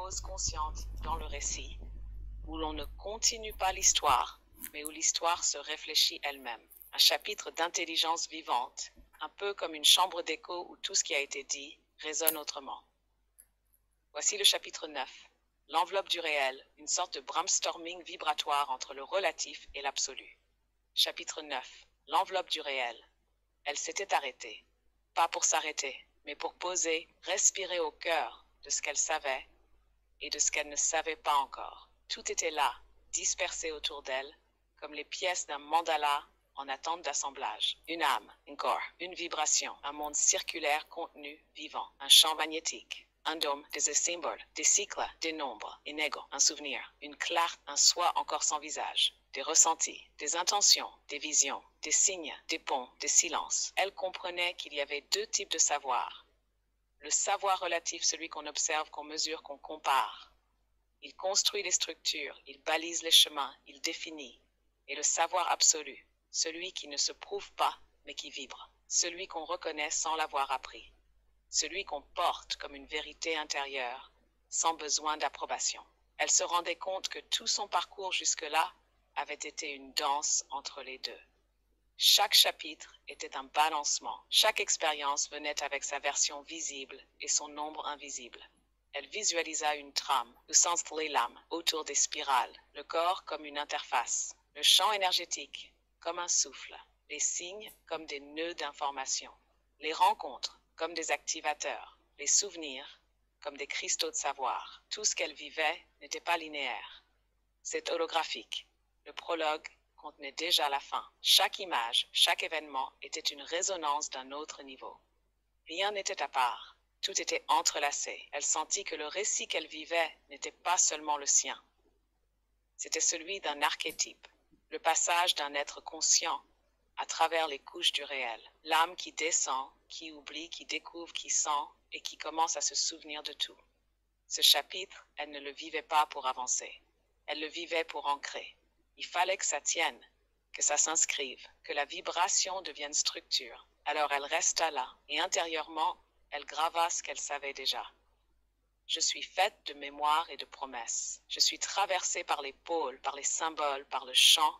pause consciente dans le récit, où l'on ne continue pas l'histoire, mais où l'histoire se réfléchit elle-même. Un chapitre d'intelligence vivante, un peu comme une chambre d'écho où tout ce qui a été dit résonne autrement. Voici le chapitre 9. L'enveloppe du réel, une sorte de brainstorming vibratoire entre le relatif et l'absolu. Chapitre 9. L'enveloppe du réel. Elle s'était arrêtée. Pas pour s'arrêter, mais pour poser, respirer au cœur de ce qu'elle savait et de ce qu'elle ne savait pas encore. Tout était là, dispersé autour d'elle, comme les pièces d'un mandala en attente d'assemblage. Une âme, un corps, une vibration, un monde circulaire contenu, vivant, un champ magnétique. Un dôme, des symboles, des cycles, des nombres, un ego, un souvenir, une clarté, un soi encore sans visage, des ressentis, des intentions, des visions, des signes, des ponts, des silences. Elle comprenait qu'il y avait deux types de savoir. Le savoir relatif, celui qu'on observe, qu'on mesure, qu'on compare. Il construit les structures, il balise les chemins, il définit. Et le savoir absolu, celui qui ne se prouve pas, mais qui vibre. Celui qu'on reconnaît sans l'avoir appris. Celui qu'on porte comme une vérité intérieure, sans besoin d'approbation. Elle se rendait compte que tout son parcours jusque-là avait été une danse entre les deux. Chaque chapitre était un balancement. Chaque expérience venait avec sa version visible et son ombre invisible. Elle visualisa une trame, le sens des lames, autour des spirales, le corps comme une interface, le champ énergétique comme un souffle, les signes comme des nœuds d'information, les rencontres comme des activateurs, les souvenirs comme des cristaux de savoir. Tout ce qu'elle vivait n'était pas linéaire. C'est holographique. Le prologue contenait déjà la fin. Chaque image, chaque événement était une résonance d'un autre niveau. Rien n'était à part. Tout était entrelacé. Elle sentit que le récit qu'elle vivait n'était pas seulement le sien. C'était celui d'un archétype, le passage d'un être conscient à travers les couches du réel. L'âme qui descend, qui oublie, qui découvre, qui sent et qui commence à se souvenir de tout. Ce chapitre, elle ne le vivait pas pour avancer. Elle le vivait pour ancrer. Il fallait que ça tienne, que ça s'inscrive, que la vibration devienne structure. Alors elle resta là, et intérieurement, elle grava ce qu'elle savait déjà. Je suis faite de mémoire et de promesses. Je suis traversée par les pôles, par les symboles, par le chant.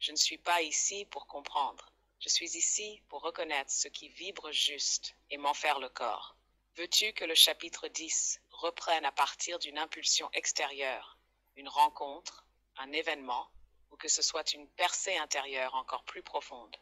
Je ne suis pas ici pour comprendre. Je suis ici pour reconnaître ce qui vibre juste et m'en faire le corps. Veux-tu que le chapitre 10 reprenne à partir d'une impulsion extérieure, une rencontre, un événement, ou que ce soit une percée intérieure encore plus profonde?